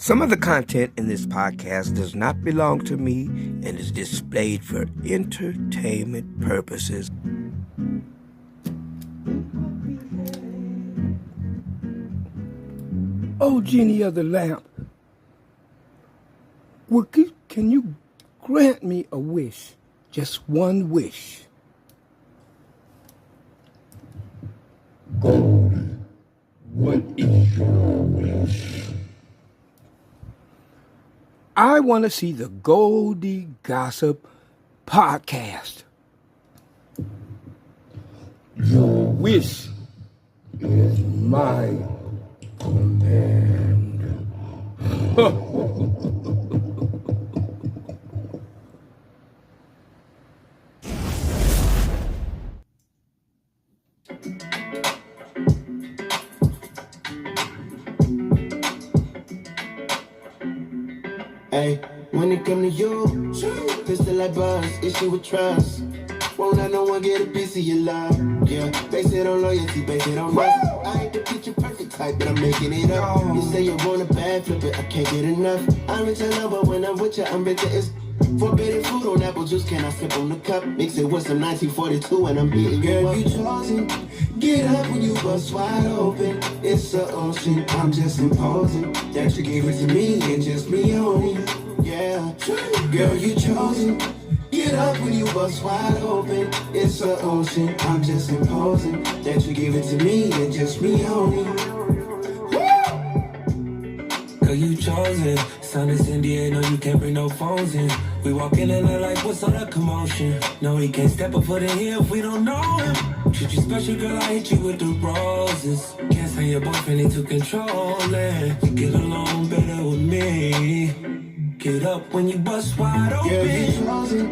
Some of the content in this podcast does not belong to me and is displayed for entertainment purposes. Oh, genie of the lamp, can you grant me a wish? Just one wish. Goldie, what is your wish? I want to see the Goldie Gossip podcast. Your wish is my command. Hey, when it come to you, pistol like buzz, issue with trust. Won't let no one get a piece of your love. Yeah, base it on loyalty, base it on rust. I ain't the picture perfect type, but I'm making it up. You say you want a bad flip it, I can't get enough. I'm rich and love, but when I'm with you, I'm richer. It's forbidden fruit on apple juice, can I sip on the cup? Mix it with some 1942 and I'm beating girl, you chosen. Get up when you bust wide open. It's the ocean, I'm just imposing that you gave it to me and just me only. Yeah, girl, you chosen. Get up when you bust wide open. It's the ocean, I'm just imposing that you gave it to me and just me only. Girl, you chosen. Sound is Indian, no, you can't bring no phones in. We walk in and like, what's all the commotion? No, he can't step a foot in here if we don't know him. Treat you special, girl, I hit you with the roses. Can't stand your boyfriend, he too controlling. You get along better with me. Get up when you bust wide open. Girl, you chosen.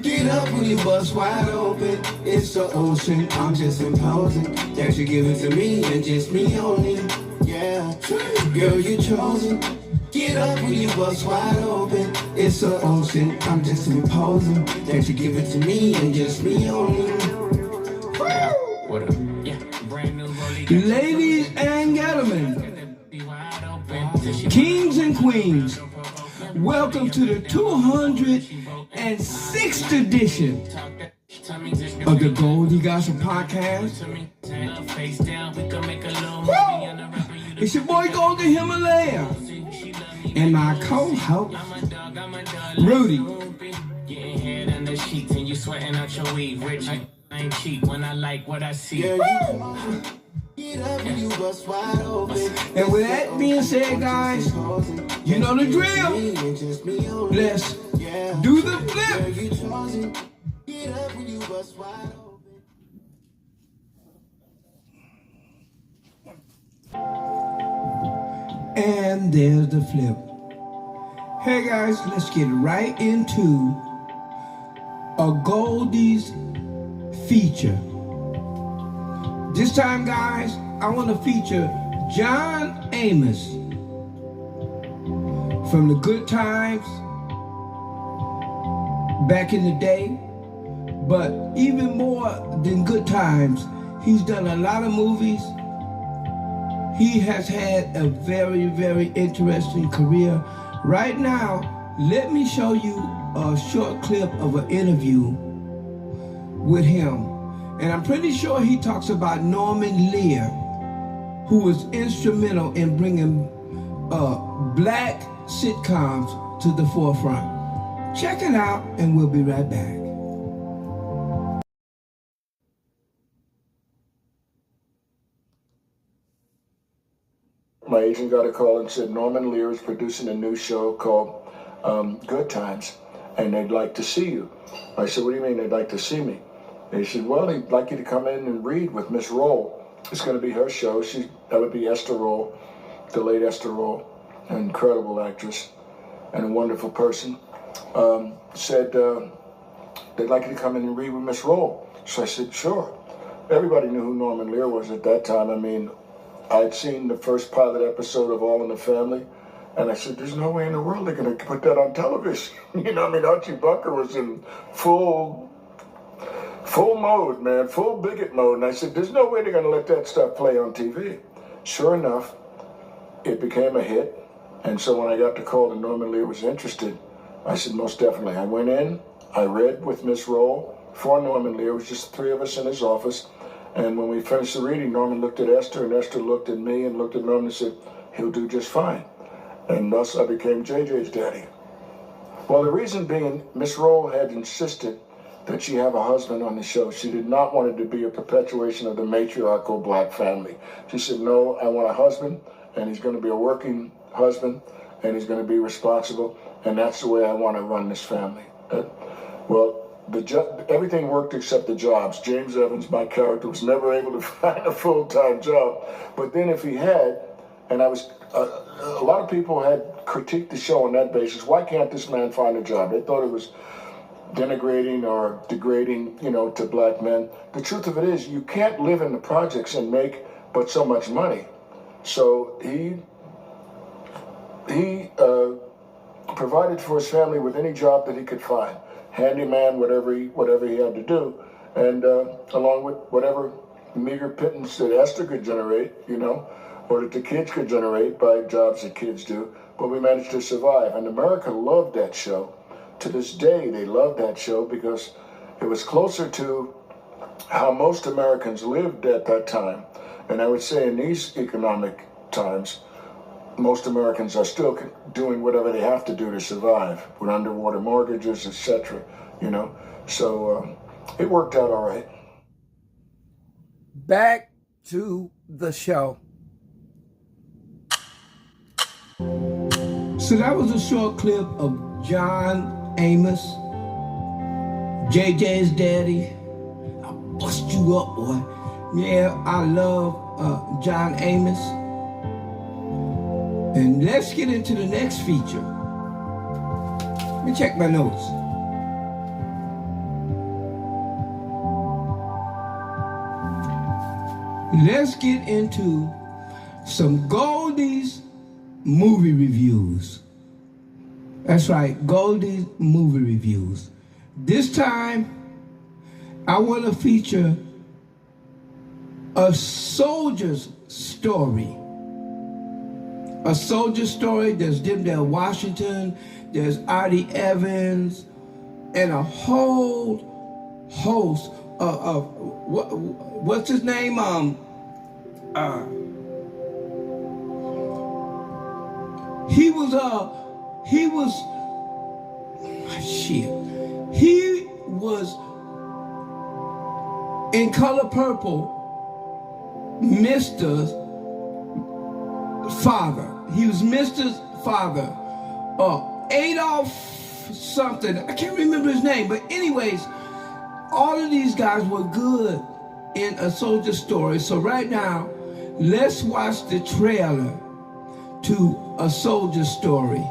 Get up when you bust wide open. It's the ocean, I'm just imposing that you give it to me and just me only. Yeah, girl, you chosen. Get up when you bust wide open. It's the ocean, I'm just imposing that you give it to me and just me only. What up? Yeah, brand new rollie. Ladies and gentlemen, kings and queens, welcome to the 206th edition of the Goldie Gossip podcast. It's your boy Goldie Himalaya and my co-host Rudy. Ain't cheap when I like what I see. Get up when you bust wide open. And with that being said, guys, you know the drill. Let's do the flip. Get up when you bust wide open. And there's the flip. Hey guys, let's get right into a Goldie's feature. This time, guys, I want to feature John Amos from the Good Times back in the day. But even more than Good Times, he's done a lot of movies. He has had a very, very interesting career. Right now, let me show you a short clip of an interview with him. And I'm pretty sure he talks about Norman Lear, who was instrumental in bringing black sitcoms to the forefront. Check it out, and we'll be right back. My agent got a call and said Norman Lear is producing a new show called Good Times, and they'd like to see you. I said, what do you mean they'd like to see me? They said, well, they'd like you to come in and read with Miss Roll. It's going to be her show. That would be Esther Roll, the late Esther Roll, an incredible actress and a wonderful person. Said they'd like you to come in and read with Miss Roll. So I said, sure. Everybody knew who Norman Lear was at that time. I mean, I'd seen the first pilot episode of All in the Family, and I said, there's no way in the world they're going to put that on television. You know, I mean, Archie Bunker was in full mode, man, full bigot mode. And I said, there's no way they're going to let that stuff play on TV. Sure enough, it became a hit. And so when I got the call that Norman Lear was interested, I said, most definitely. I went in, I read with Miss Roll for Norman Lear. It was just the three of us in his office. And when we finished the reading, Norman looked at Esther, and Esther looked at me and looked at Norman and said, he'll do just fine. And thus I became JJ's daddy. Well, the reason being, Miss Roll had insisted that she have a husband on the show. She did not want it to be a perpetuation of the matriarchal black family. She said, no, I want a husband, and he's going to be a working husband, and he's going to be responsible, and that's the way I want to run this family. Well, everything worked except the jobs. James Evans, my character, was never able to find a full-time job. But then if he had, and a lot of people had critiqued the show on that basis, why can't this man find a job? They thought it was denigrating or degrading, to black men. The truth of it is, you can't live in the projects and make but so much money. So he provided for his family with any job that he could find. Handyman, whatever he had to do, and along with whatever meager pittance that Esther could generate, or that the kids could generate by jobs that kids do, but we managed to survive. And America loved that show. To this day, they love that show because it was closer to how most Americans lived at that time. And I would say in these economic times, most Americans are still doing whatever they have to do to survive with underwater mortgages, etc. So it worked out all right. Back to the show. So that was a short clip of John Amos, JJ's daddy. I'll bust you up, boy. Yeah, I love John Amos. And let's get into the next feature. Let me check my notes. Let's get into some Goldie's movie reviews. That's right, Goldie's movie reviews. This time, I want to feature a soldier's story. A soldier story. There's Denzel Washington, there's Artie Evans, and a whole host of what's his name? He was in Color Purple, Mr. father. He was Mr.'s father. Adolf something. I can't remember his name. But anyways, all of these guys were good in A Soldier Story. So right now, let's watch the trailer to A Soldier Story.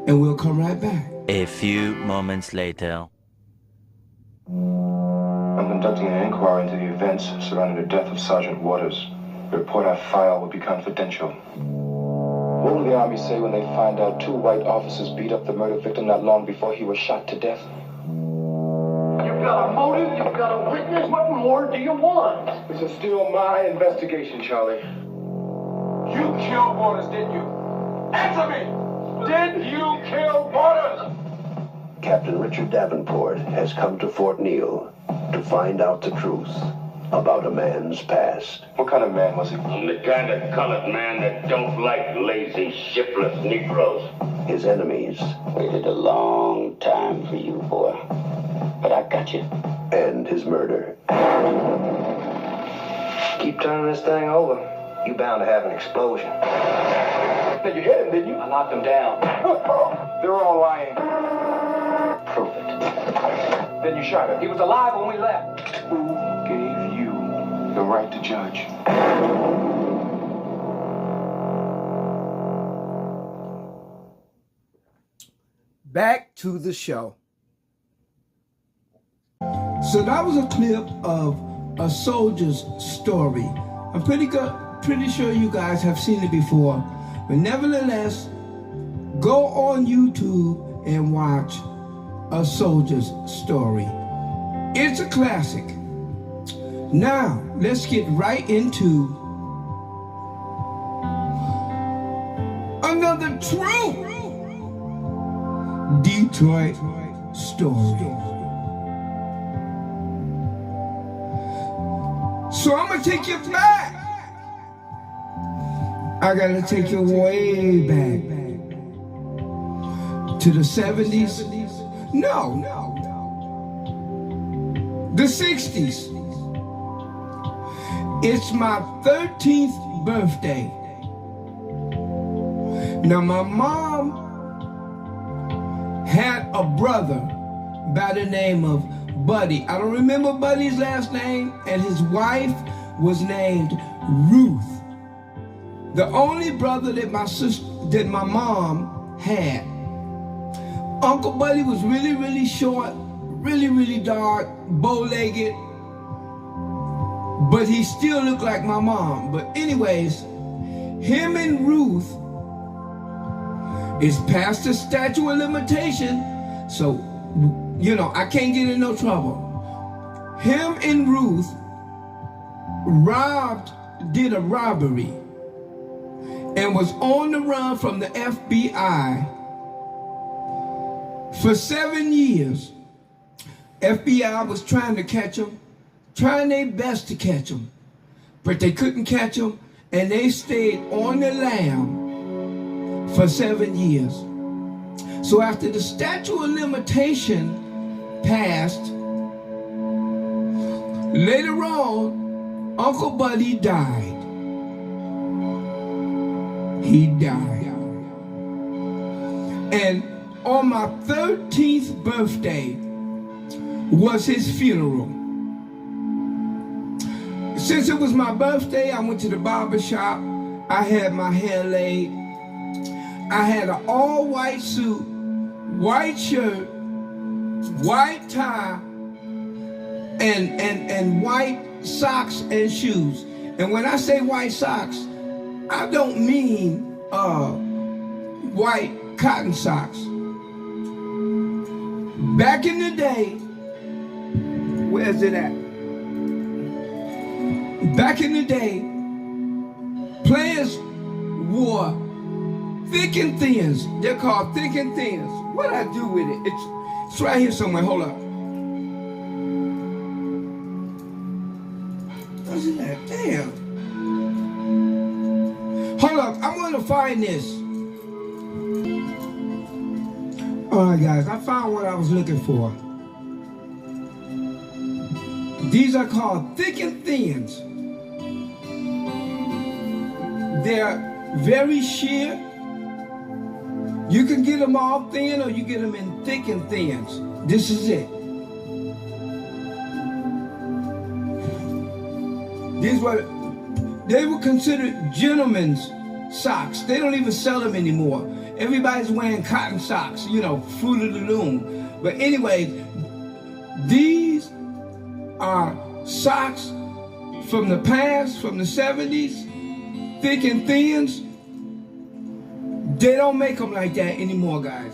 And we'll come right back. A few moments later. I'm conducting an inquiry into the events surrounding the death of Sergeant Waters. The report I file will be confidential. What will the Army say when they find out 2 white officers beat up the murder victim not long before he was shot to death? You've got a motive, you've got a witness, what more do you want? This is still my investigation, Charlie. You killed Waters, didn't you? Answer me! Did you kill Waters? Captain Richard Davenport has come to Fort Neal to find out the truth about a man's past. What kind of man was he? I'm the kind of colored man that don't like lazy, shiftless Negroes. His enemies. Waited a long time for you, boy. But I got you. And his murder. Keep turning this thing over. You bound to have an explosion. Now you hit him, didn't you? I knocked him down. They're all lying. Prove it. Then you shot him. He was alive when we left. Who gave you the right to judge? Back to the show. So that was a clip of A Soldier's Story. I'm pretty sure you guys have seen it before, but nevertheless, go on YouTube and watch A Soldier's Story. It's a classic. Now, let's get right into another another true Detroit story. So I'm gonna take you back. I gotta take you way back to the 70s. No, the 60s. It's my 13th birthday. Now my mom had a brother by the name of Buddy. I don't remember Buddy's last name, and his wife was named Ruth. The only brother that my mom had. Uncle Buddy was really, really short, really, really dark, bow-legged, but he still looked like my mom. But anyways, him and Ruth is past the statute of limitation, so, you know, I can't get in no trouble. Him and Ruth did a robbery and was on the run from the FBI for 7 years. FBI was trying to catch him, trying their best to catch him, but they couldn't catch him, and they stayed on the lam for 7 years. So after the statute of limitation passed, later on, Uncle Buddy died. He died. And on my 13th birthday was his funeral. Since it was my birthday, I went to the barber shop. I had my hair laid. I had an all-white suit, white shirt, white tie, and white socks and shoes. And when I say white socks, I don't mean white cotton socks. Back in the day, where's it at? Back in the day, players wore thick and thins. They're called thick and thins. What did I do with it? It's right here somewhere. Hold up. What's that? Damn. Hold up. I'm going to find this. All right, guys. I found what I was looking for. These are called thick and thins. They're very sheer. You can get them all thin, or you get them in thick and thins. This is it. They were considered gentlemen's socks. They don't even sell them anymore. Everybody's wearing cotton socks, you know, Fruit of the Loom. But anyway, these are socks from the past, from the 70s, thick and thins. They don't make them like that anymore, guys.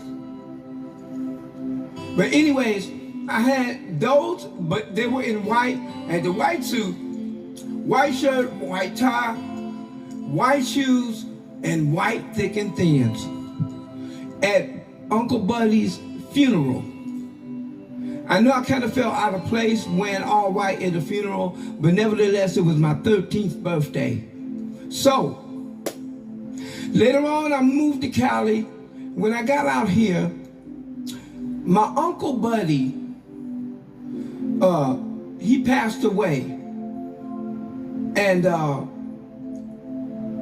But anyways, I had those, but they were in white. I had the white suit, white shirt, white tie, white shoes, and white thick and thins at Uncle Buddy's funeral. I know I kind of felt out of place wearing all white at the funeral, but nevertheless, it was my 13th birthday. So, later on, I moved to Cali. When I got out here, my Uncle Buddy, he passed away. And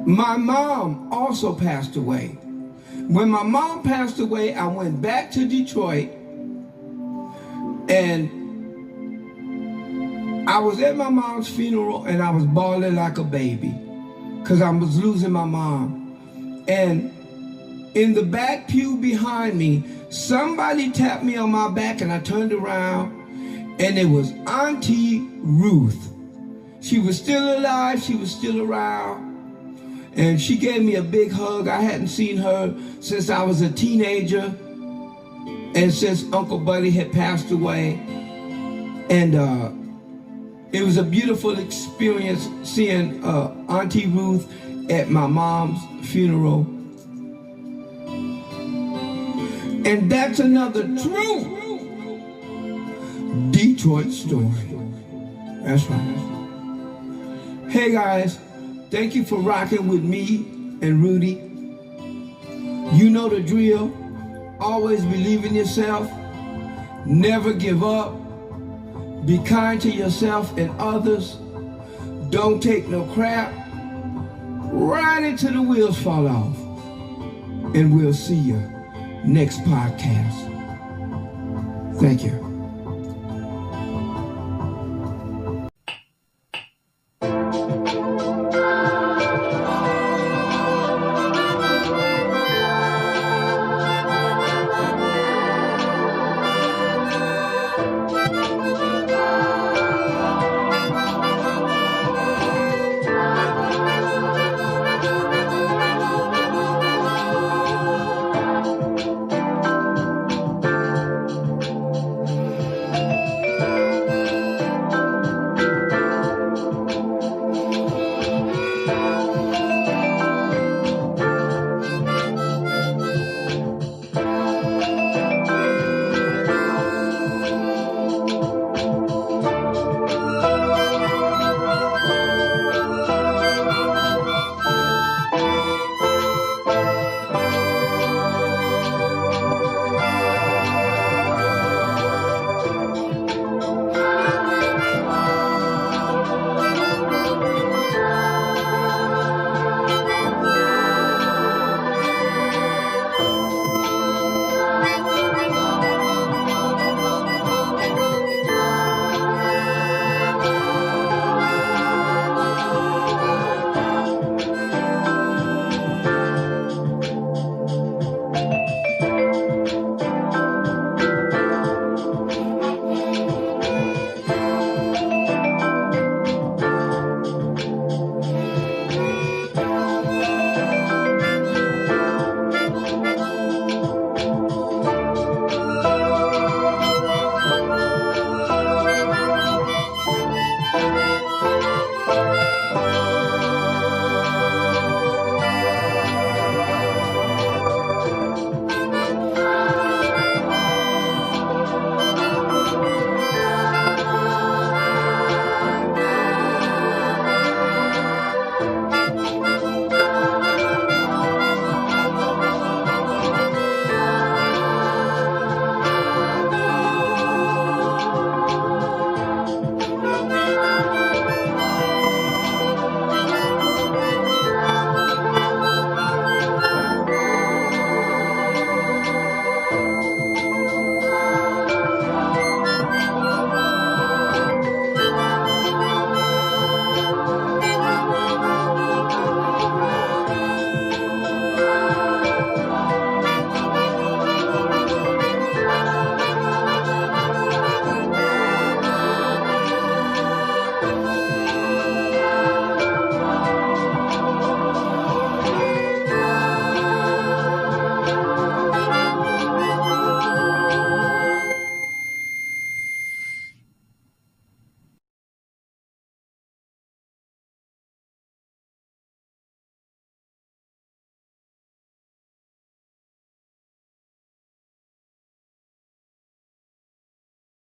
my mom also passed away. When my mom passed away, I went back to Detroit, and I was at my mom's funeral, and I was bawling like a baby because I was losing my mom. And in the back pew behind me, somebody tapped me on my back, and I turned around, and it was Auntie Ruth. She was still alive, she was still around, and she gave me a big hug. I hadn't seen her since I was a teenager, and since Uncle Buddy had passed away. And it was a beautiful experience seeing Auntie Ruth at my mom's funeral. And that's another true Detroit story. That's right. Hey guys, thank you for rocking with me and Rudy. You know the drill. Always believe in yourself. Never give up. Be kind to yourself and others. Don't take no crap. Right until the wheels fall off. And we'll see you next podcast. Thank you.